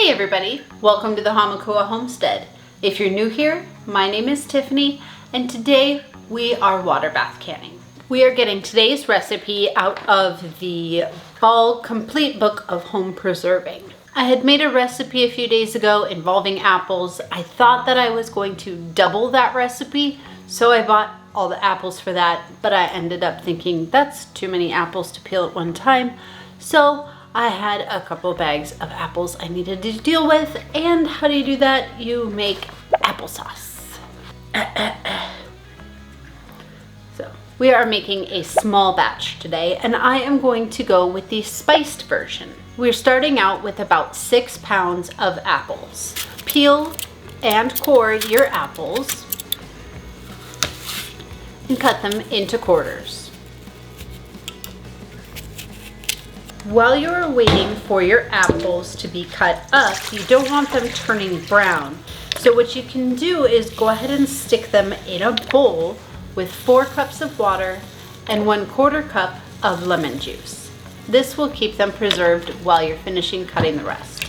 Hey everybody, welcome to the Hamakua Homestead. If you're new here, my name is Tiffany and today we are water bath canning. We are getting today's recipe out of the Fall Complete Book of Home Preserving. I had made a recipe a few days ago involving apples. I thought that I was going to double that recipe, so I bought all the apples for that, but I ended up thinking that's too many apples to peel at one time. So I had a couple bags of apples I needed to deal with. And how do you do that? You make applesauce. So we are making a small batch today, and I am going to go with the spiced version. We're starting out with about 6 pounds of apples. Peel and core your apples and cut them into quarters. While you're waiting for your apples to be cut up, you don't want them turning brown. So what you can do is go ahead and stick them in a bowl with 4 cups of water and 1/4 cup of lemon juice. This will keep them preserved while you're finishing cutting the rest.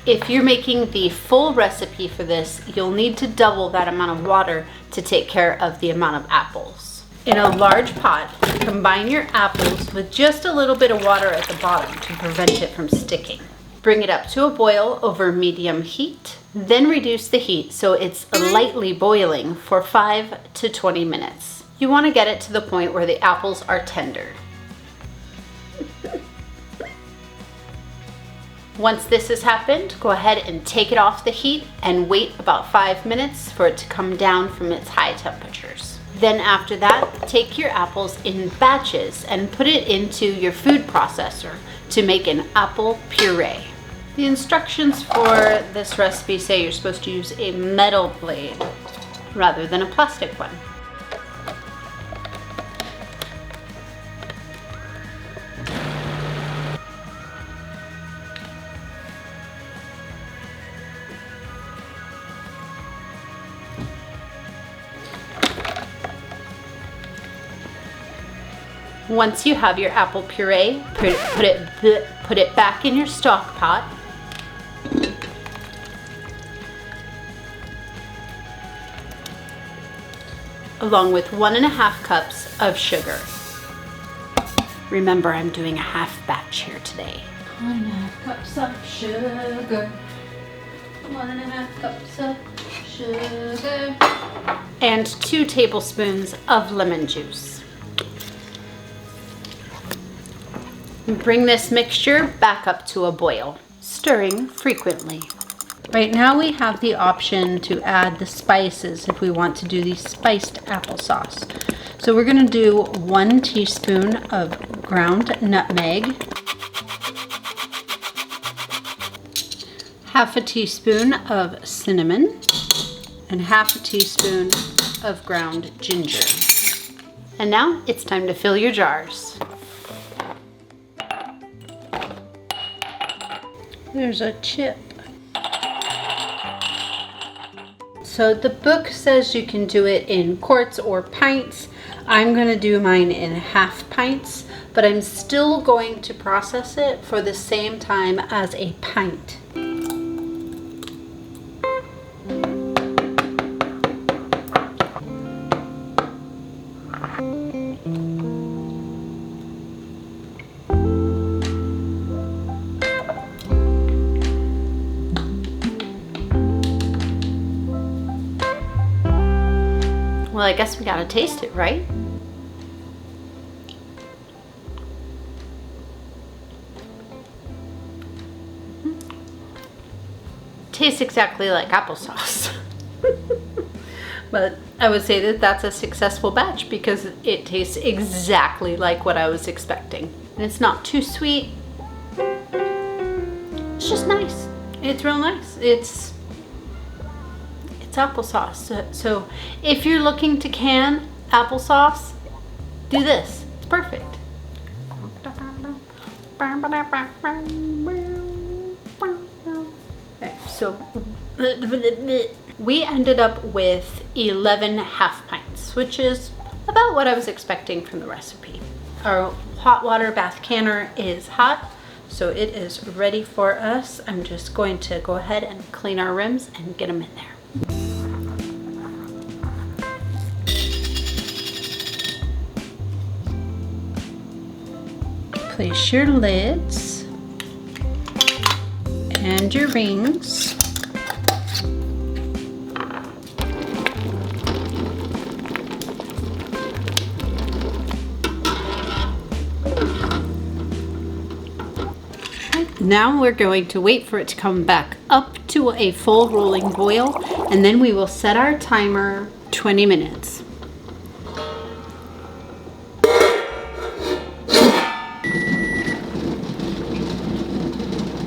If you're making the full recipe for this, you'll need to double that amount of water to take care of the amount of apples. In a large pot, combine your apples with just a little bit of water at the bottom to prevent it from sticking. Bring it up to a boil over medium heat, then reduce the heat so it's lightly boiling for 5 to 20 minutes. You want to get it to the point where the apples are tender. Once this has happened, go ahead and take it off the heat and wait about 5 minutes for it to come down from its high temperatures. Then after that, take your apples in batches and put it into your food processor to make an apple puree. The instructions for this recipe say you're supposed to use a metal blade rather than a plastic one. Once you have your apple puree, put it back in your stock pot. Along with 1.5 cups of sugar. Remember, I'm doing a half batch here today. 1.5 cups of sugar. 1.5 cups of sugar. And 2 tablespoons of lemon juice. Bring this mixture back up to a boil, stirring frequently. Right now we have the option to add the spices if we want to do the spiced applesauce. So we're going to do 1 teaspoon of ground nutmeg, 1/2 teaspoon of cinnamon, and 1/2 teaspoon of ground ginger. And now it's time to fill your jars. There's a chip. So the book says you can do it in quarts or pints. I'm going to do mine in 1/2 pints, but I'm still going to process it for the same time as a pint. Well, I guess we gotta taste it, right? Tastes exactly like applesauce. But I would say that that's a successful batch because it tastes exactly like what I was expecting. And it's not too sweet. It's just nice. It's real nice. It's applesauce. So if you're looking to can applesauce, do this. It's perfect. Okay, so we ended up with 11 half pints, which is about what I was expecting from the recipe. Our hot water bath canner is hot, so it is ready for us. I'm just going to go ahead and clean our rims and get them in there. Place your lids and your rings. Now we're going to wait for it to come back up to a full rolling boil, and then we will set our timer 20 minutes.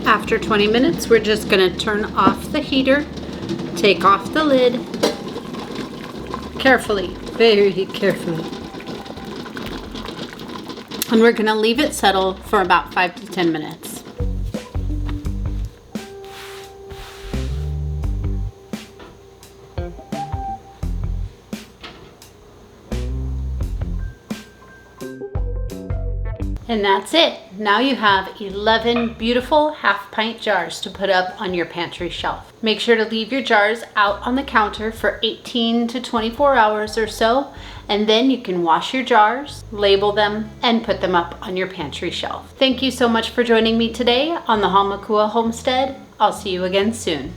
After 20 minutes, we're just going to turn off the heater, take off the lid, carefully, very carefully. And we're going to leave it settle for about 5 to 10 minutes. And that's it. Now you have 11 beautiful half-pint jars to put up on your pantry shelf. Make sure to leave your jars out on the counter for 18 to 24 hours or so, and then you can wash your jars, label them, and put them up on your pantry shelf. Thank you so much for joining me today on the Hamakua Homestead. I'll see you again soon.